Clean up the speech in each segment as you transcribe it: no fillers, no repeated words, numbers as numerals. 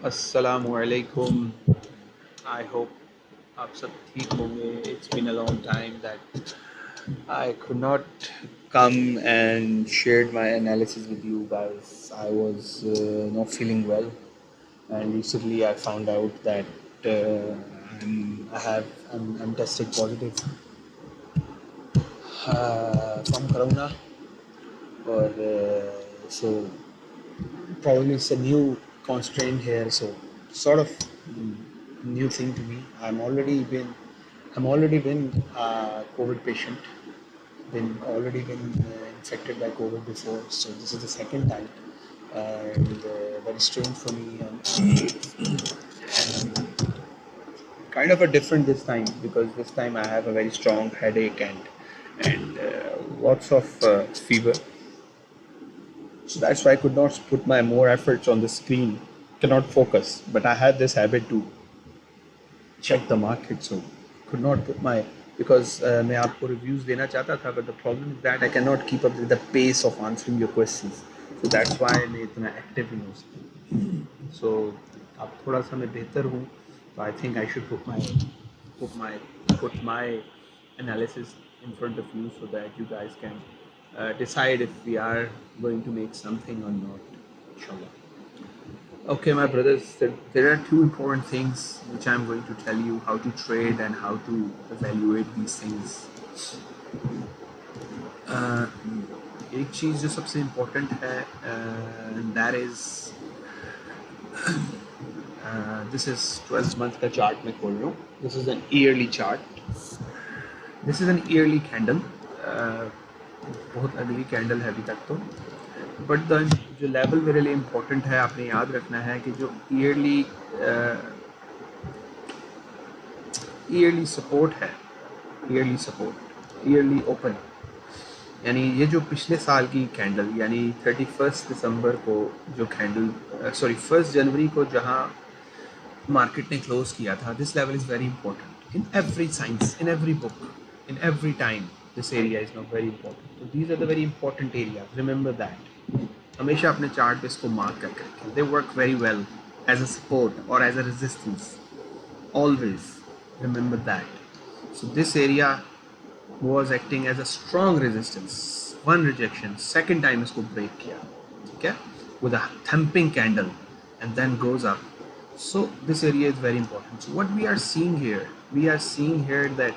Assalamualaikum. I hope आप सब ठीक होंगे. It's been a long time that I could not come and shared my analysis with you guys. I was not feeling well, and recently I found out that I'm tested positive from corona, or so probably it's a new constraint here. So sort of new thing to me. I'm already been a COVID patient. Been already been infected by COVID before, so this is the second time, and very strange for me, and kind of a different this time because this time I have a very strong headache and lots of fever. So that's why I could not put my more efforts on the screen, cannot focus. But I had this habit to check the market, so could not put my because मैं आपको reviews देना चाहता था, but the problem is that I cannot keep up with the pace of answering your questions. So that's why मैं इतना active नहीं हो सकता. So अब थोड़ा सा मैं बेहतर हूँ, so I think I should put my put my analysis in front of you so that you guys can decide if we are going to make something or not, inshallah. Okay, my brothers, there are two important things which I'm going to tell you how to trade and how to evaluate these things. Uh, एक चीज़ जो सबसे important है, that is this is 12 month का chart मैं खोल रहा हूँ. This is an yearly chart. This is an yearly candle. बहुत अगली कैंडल है अभी तक तो, बट द जो लेवल मेरे लिए इम्पोर्टेंट है आपने याद रखना है कि जो ईयरली सपोर्ट है, ईयरली ओपन, यानी ये जो पिछले साल की कैंडल यानी 31 दिसंबर को जो कैंडल 1 जनवरी को जहाँ मार्केट ने क्लोज किया था, this level is very important in every science, in every book, in every time. This area is not very important. तो these are the very important areas. Remember that. हमेशा अपने chart पे इसको mark करके रखें. They work very well as a support और as a resistance. Always remember that. So this area was acting as a strong resistance. One rejection, second time इसको break किया, ठीक है, with a thumping candle and then goes up. So this area is very important. So what we are seeing here that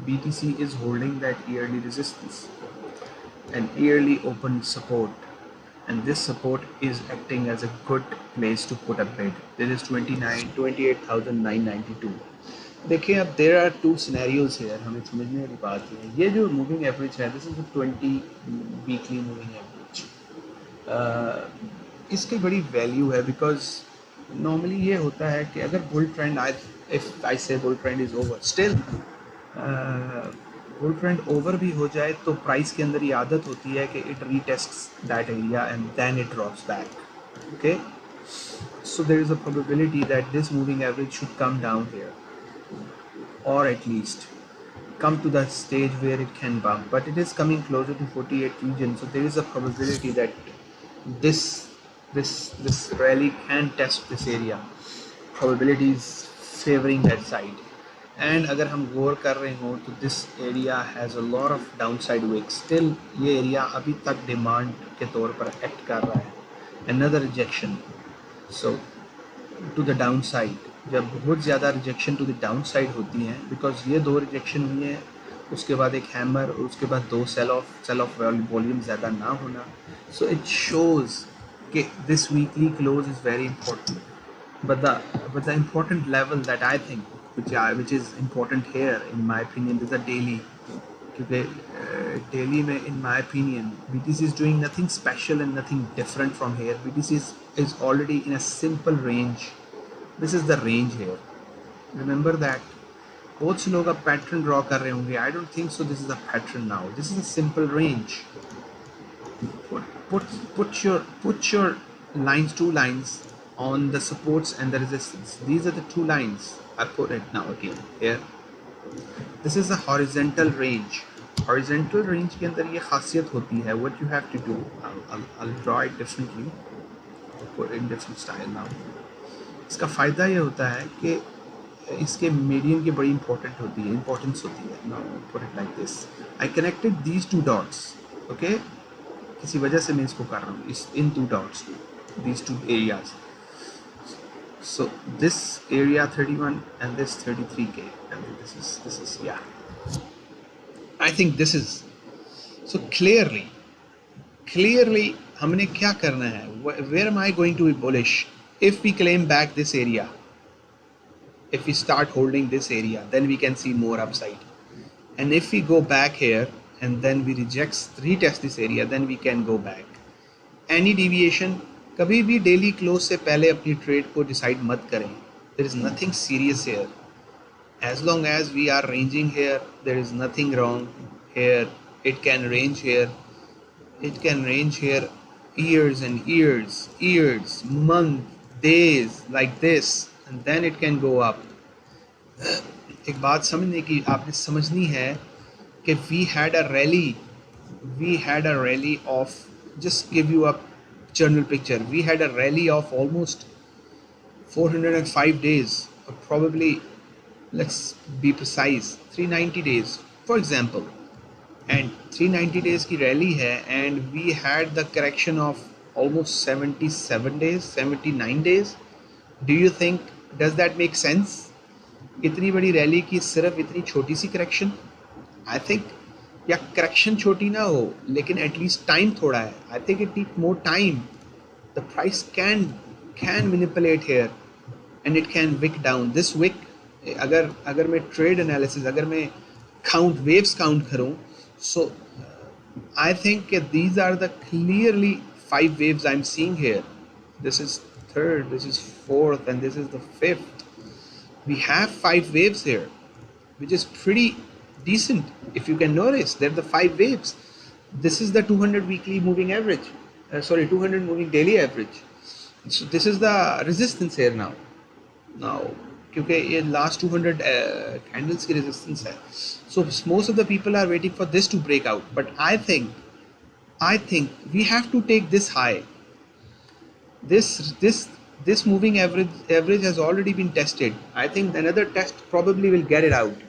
BTC is holding that yearly resistance and yearly open support, and this support is acting as a good place to put a bid. This is 28,992. देखिए अब there are two scenarios here. हमें समझने वाली बात है, ये जो moving average है, this is 20 weekly moving average. इसकी बड़ी वैल्यू है बिकॉज नॉर्मली ये होता है कि अगर बुल ट्रेंड इफ आई से bull trend is over, still bull trend over भी हो जाए तो प्राइस के अंदर ये आदत होती है कि it retests that area and then it drops back. Okay, so there is a probability that this moving average should come down here, or at least come to the stage where it can bump, but it is coming closer to 48 region, so there is a probability that this this rally can test this area. Probability is favoring that side, and अगर हम गौर कर रहे हो तो this area has a lot of downside wicks. Still ये area अभी तक demand के तौर पर एक्ट कर रहा है. another rejection, so to the down side. जब बहुत ज़्यादा rejection to the down side होती हैं, बिकॉज ये दो रिजेक्शन हुई हैं, उसके बाद एक हैमर और उसके बाद दो सेल ऑफ वॉल्यूम ज़्यादा ना होना. सो इट शोज़ कि this weekly close is very important. but the important level that I think which is important here in my opinion is the daily. क्योंकि डेली में in my opinion BTC is doing nothing special and nothing different from here. BTC is already in a simple range. This is the range here. Remember that. बहुत से लोग अब pattern draw कर रहे होंगे. I don't think so. This is a pattern now. This is a simple range. Put your lines, two lines on the supports and the resistance. These are the two lines. I put it now again here. This is a horizontal range. Horizontal range के अंदर ये खासियत होती है. What you have to do, I'll draw it differently. I'll put it in different style now. इसका फ़ायदा ये होता है कि इसके मीडियन की बड़ी इंपॉर्टेंट होती है, इंपॉर्टेंस होती है. Now put it like this, I connected these two dots. Okay, किसी वजह से मैं इसको कर रहा हूँ, इस in two dots, these two areas. So this area 31 and this 33k, and this is yeah, I think this is so clearly हमने क्या करना है, where am I going to be bullish? If we claim back this area, if we start holding this area, then we can see more upside. And if we go back here and then we retest this area, then we can go back. Any deviation, कभी भी daily close से पहले अपनी trade को decide मत करें. There is nothing serious here. As long as we are ranging here, there is nothing wrong here. It can range here years and years, month, days like this, and then it can go up. एक बात समझने की आपने समझनी है कि we had a rally of, just give you a general picture, we had a rally of almost 405 days, or probably, let's be precise, 390 days for example. And 390 days की rally है, and we had the correction of almost 77 days, 79 days. Do you think, does that make sense? इतनी बड़ी rally की सिर्फ इतनी छोटी सी correction, I think, या करेक्शन छोटी ना हो लेकिन एटलीस्ट टाइम थोड़ा है. I think it take more time. The price can manipulate here and it can wick down. This wick, अगर मैं ट्रेड एनालिसिस, अगर मैं वेव्स काउंट करूं, so I think these are the clearly 5 waves I'm seeing here. This is third, this is fourth, and this is the fifth. We have 5 waves here, which is pretty decent. If you can notice, they're the 5 waves. This is the 200 weekly moving average. 200 moving daily average. So this is the resistance here now. क्योंकि ये last 200 candles की resistance है. So most of the people are waiting for this to break out. But I think we have to take this high. This moving average has already been tested. I think another test probably will get it out.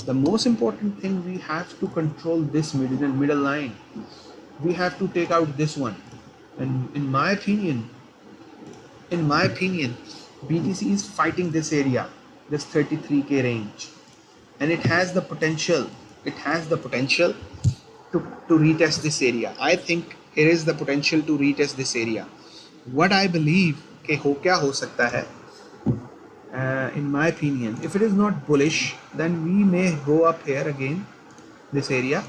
The most important thing, we have to control this middle line. We have to take out this one. And in my opinion, BTC is fighting this area, this 33k range, and it has the potential. To retest this area. I think it is the potential to retest this area. What I believe कि क्या हो सकता है, in my opinion, if it is not bullish, then we may go up here again, this area.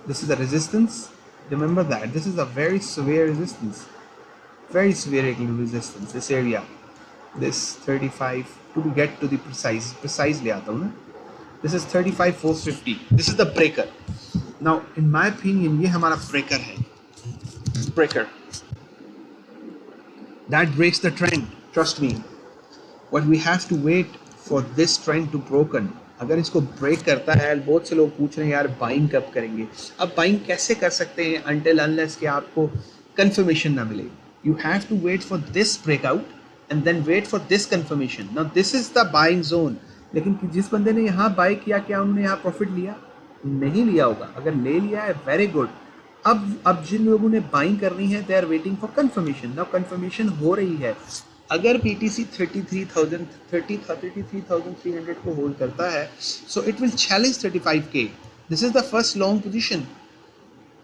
This is a resistance. Remember that this is a very severe resistance, this area, this 35, to get to the precisely आता हूँ ना. This is 35,450. This is the breaker. Now, in my opinion, ये हमारा breaker है. That breaks the trend. Trust me. But we have to wait for this trend to broken. अगर इसको break करता है, बहुत से लोग पूछ रहे हैं यार buying कब करेंगे. अब buying कैसे कर सकते हैं unless कि आपको confirmation ना मिले. You have to wait for this breakout and then wait for this confirmation. Now this is the buying zone. लेकिन जिस बंदे ने यहाँ buy किया, क्या उन्होंने यहाँ profit लिया? नहीं लिया होगा. अगर ले लिया है, very good. अब जिन लोगों ने बाइंग करनी है, they are waiting for confirmation. Now confirmation हो रही है. अगर BTC 33,300 को होल्ड करता है, so it will challenge 35k. This is the first long position.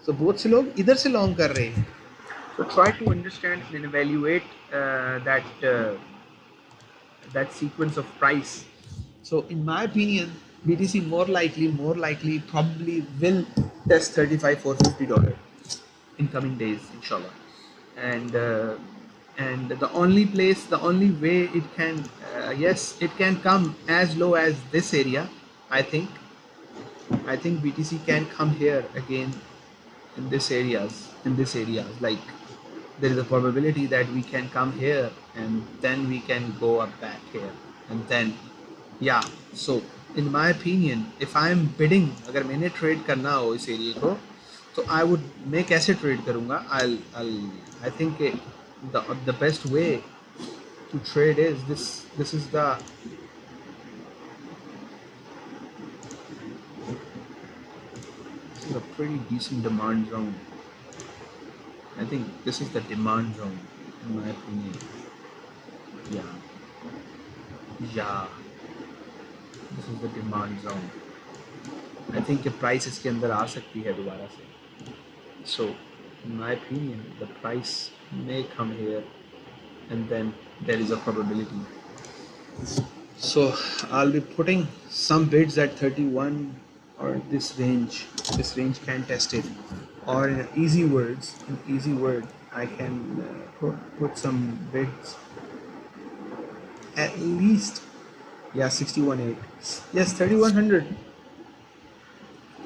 So बहुत से लोग इधर से लॉन्ग कर रहे हैं. So try to understand and evaluate that sequence of price. So in my opinion, BTC more likely probably will test $35,450 in coming days, inshallah. And the only way it can, yes, it can come as low as this area. I think BTC can come here again in this areas. Like there is a probability that we can come here and then we can go up back here, and then yeah. So in my opinion, if I am bidding, अगर मैंने trade करना हो इस area को, तो मैं कैसे trade करूँगा? I think the best way to trade is this is the a pretty decent demand zone. I think this is the demand zone in my opinion. Yeah, yeah, this is the demand zone. I think the price इसके अंदर आ सकती है दोबारा से. So, in my opinion, the price may come here, and then there is a probability. So, I'll be putting some bids at 31 or this range. This range can test it. Or in easy words, I can put some bids at least, yeah, 61.8. Yes, 3100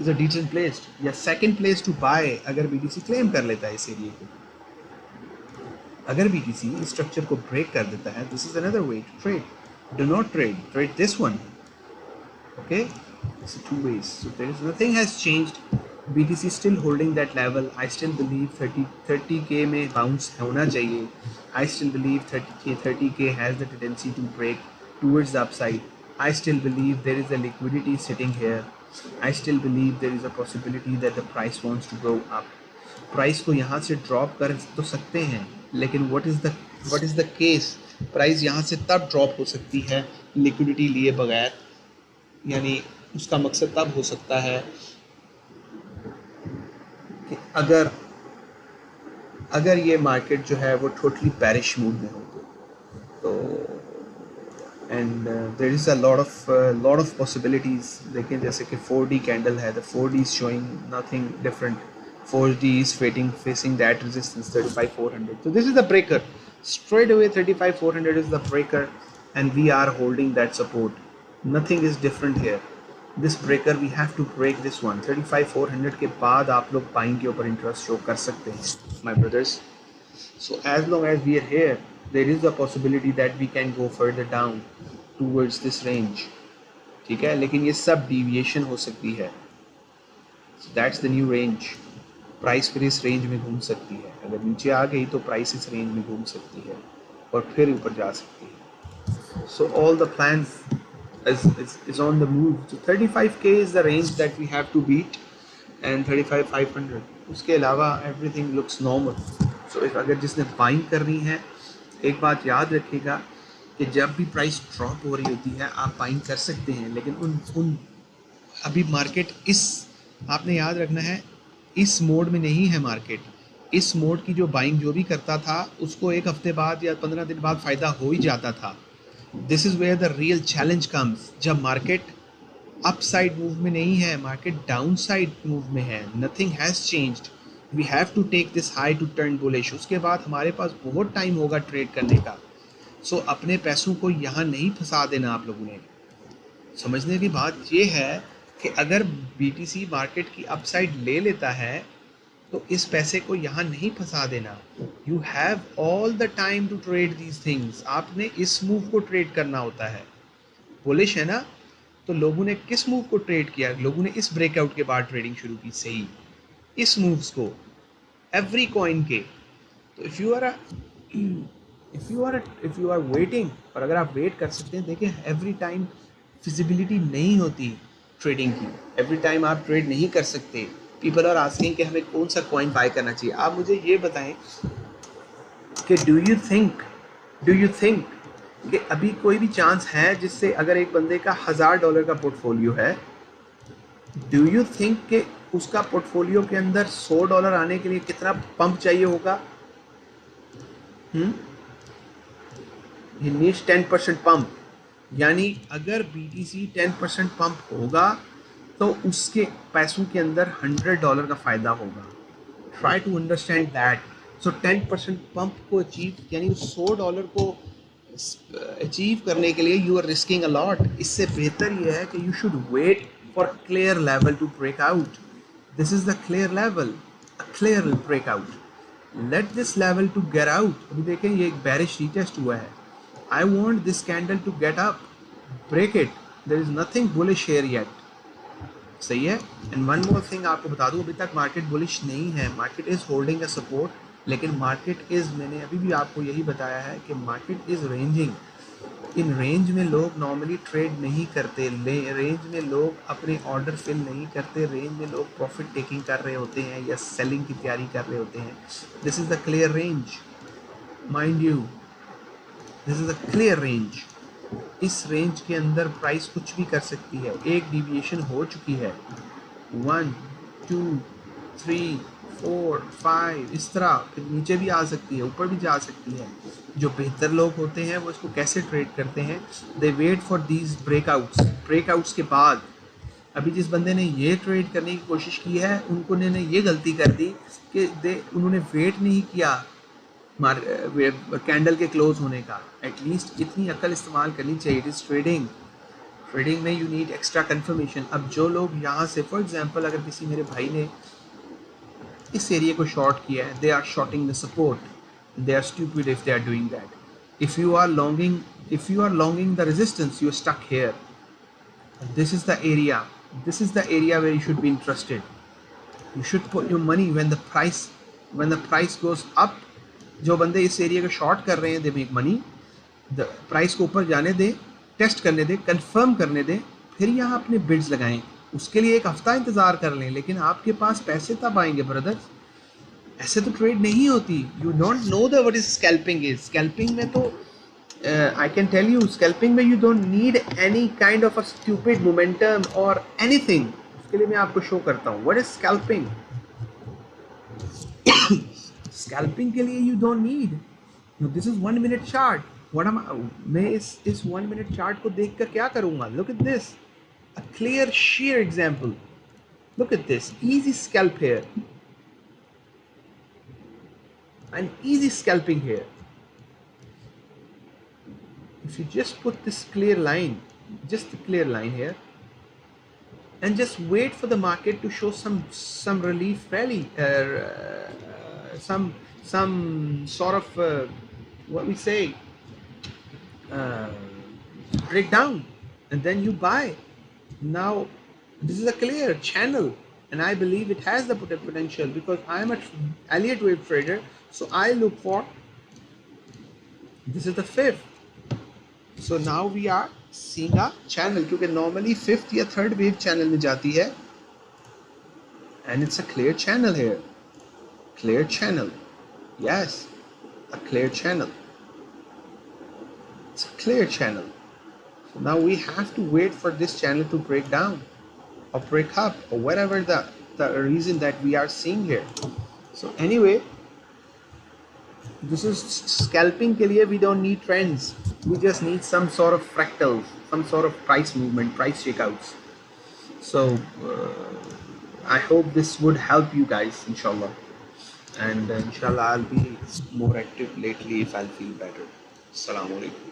is a decent place. या second place to buy अगर BTC claim कर लेता है इस area को. अगर BTC इस structure को ब्रेक कर देता है, this is another way to trade. Do not trade this one. Okay, it's two ways. So there is nothing has changed. BTC still holding that level. I still believe 30k में bounce होना चाहिए. I still believe 30k has the tendency to break towards the upside. I still believe there is a liquidity sitting here. I still believe there is a possibility that the price wants to go up. Price को यहाँ से drop कर तो सकते हैं, लेकिन what is the case? Price यहाँ से तब drop हो सकती है liquidity लिए बगैर, यानी उसका मकसद तब हो सकता है कि अगर ये मार्केट जो है वो टोटली bearish mood में हो तो and there is a lot of possibilities. लेकिन जैसे कि 4D candle है, the 4D is showing nothing different. 4D is facing that resistance 35,400. So this is the breaker. Straight away 35,400 is the breaker, and we are holding that support. Nothing is different here. This breaker we have to break this one. 35,400 के बाद आप लोग buying के ऊपर interest show कर सकते हैं, my brothers. So as long as we are here, there is a possibility that we can go further down towards this range. ठीक है, लेकिन ये सब deviation हो सकती है. So that's the new range. Price फिर इस रेंज में घूम सकती है. अगर नीचे आ गई तो प्राइस इस रेंज में घूम सकती है और फिर ऊपर जा सकती है. So all the plans is on the move. So 35k is the range that we have to beat, and 35,500. उसके अलावा everything looks normal. So if अगर जिसने बाइंग करनी है, एक बात याद रखिएगा कि जब भी प्राइस ड्रॉप हो रही होती है आप बाइंग कर सकते हैं, लेकिन उन अभी मार्केट आपने याद रखना है इस मोड में नहीं है. मार्केट इस मोड की जो बाइंग जो भी करता था उसको एक हफ्ते बाद या 15 दिन बाद फ़ायदा हो ही जाता था. This is where the real challenge comes. जब मार्केट अपसाइड मूव में नहीं है, मार्केट डाउन साइड मूव में है, nothing has changed. We have to take this high to turn bullish. उसके बाद हमारे पास बहुत टाइम होगा ट्रेड करने का. सो अपने पैसों को यहाँ नहीं फंसा देना. आप लोगों ने समझने की बात ये है कि अगर BTC मार्केट की अपसाइड ले लेता है तो इस पैसे को यहाँ नहीं फंसा देना. You have all the time to trade these things. आपने इस मूव को ट्रेड करना होता है. बुलिश है ना, तो लोगों ने किस मूव को ट्रेड किया? लोगों ने इस ब्रेकआउट के बाद ट्रेडिंग शुरू की. सही, इस मूव्स को एवरी कॉइन के. तो इफ़ यू आर वेटिंग, और अगर आप वेट कर सकते हैं, देखिए एवरी टाइम फिजिबिलिटी नहीं होती ट्रेडिंग की. एवरी टाइम आप ट्रेड नहीं कर सकते. पीपल आर आस्किंग कि हमें कौन सा कॉइन बाय करना चाहिए. आप मुझे ये बताएं कि डू यू थिंक कि अभी कोई भी चांस है जिससे अगर एक बंदे का $1,000 का पोर्टफोलियो है, डू यू थिंक कि उसका पोर्टफोलियो के अंदर $100 आने के लिए कितना पंप चाहिए होगा? He needs 10% pump. यानी अगर BTC 10% पंप होगा तो उसके पैसों के अंदर $100 का फ़ायदा होगा. Try to understand that. So 10% pump को अचीव, यानी $100 को अचीव करने के लिए you are risking a lot. इससे बेहतर ये है कि you should wait for clear level to break out. This is the clear level, a clear break out. Let this level to get out. अभी देखें ये एक बेरिश रीटेस्ट हुआ है. I want this candle to get up, break it. There is nothing bullish here yet. सही है. And one more thing आपको बता दूँ, अभी तक मार्केट बुलिश नहीं है. Market is holding a support लेकिन मार्केट इज़, मैंने अभी भी आपको यही बताया है कि market is ranging. In range में लोग नॉर्मली ट्रेड नहीं करते, रेंज में लोग अपने ऑर्डर फिल नहीं करते, रेंज में लोग प्रॉफिट टेकिंग कर रहे होते हैं या सेलिंग की तैयारी कर रहे होते हैं। This is the clear range, mind you, this is the clear range. इस रेंज के अंदर प्राइस कुछ भी कर सकती है। एक डिविएशन हो चुकी है, 1 2 3 4 5, इस तरह फिर नीचे भी आ सकती है, ऊपर भी जा सकती है। जो बेहतर लोग होते हैं वो इसको कैसे ट्रेड करते हैं, they wait for these breakouts. Breakouts के बाद अभी जिस बंदे ने ये ट्रेड करने की कोशिश की है, उनको ने ये गलती कर दी कि उन्होंने वेट नहीं किया कैंडल के क्लोज होने का। एटलीस्ट इतनी अकल इस्तेमाल करनी चाहिए। इट इज़ ट्रेडिंग, ट्रेडिंग में यू नीड एक्स्ट्रा कंफर्मेशन। अब जो लोग यहाँ से, फॉर एग्जांपल अगर किसी मेरे भाई ने इस एरिया को शॉर्ट किया है, they are shorting the support, they are stupid if they are doing that. If you are longing the resistance, you are stuck here, this is the area, this is the area where you should be interested. You should put your money when the price goes up. जो बंदे इस area को short कर रहे हैं, they make money. The price को ऊपर जाने दें, टेस्ट करने दें, कंफर्म करने दें, फिर यहाँ अपने बिड्स लगाएं। उसके लिए एक हफ्ता इंतज़ार कर लें, लेकिन आपके पास पैसे तब आएंगे ब्रदर्स। ऐसे तो ट्रेड नहीं होती। You don't know the what is scalping is. Scalping में तो I can tell you, scalping में you don't need any kind of a stupid momentum or anything. उसके लिए मैं आपको शो करता हूँ what is scalping. Scalping के लिए you don't need. No, this is 1 minute chart. मैं इस 1 minute chart को देख कर क्या करूँगा? Look at this, a clear sheer example. Look at this, easy scalp here, an easy scalping here. If you just put this clear line, just the clear line here, and just wait for the market to show some relief rally, some sort of what we say, uh, breakdown, and then you buy. Now this is a clear channel, and I believe it has the potential because I am a Elliott wave trader, so I look for, this is the fifth. So now we are seeing a channel, क्योंकि normally fifth या third wave channel में जाती है, and it's a clear channel here, clear channel, yes, a clear channel, it's a clear channel. So now we have to wait for this channel to break down or break up or whatever the reason that we are seeing here. So anyway, this is scalping के लिए we don't need trends, we just need some sort of fractals, some sort of price movement, price shakeouts. So I hope this would help you guys, inshallah, and inshallah I'll be more active lately if I'll feel better. Assalamu alaikum.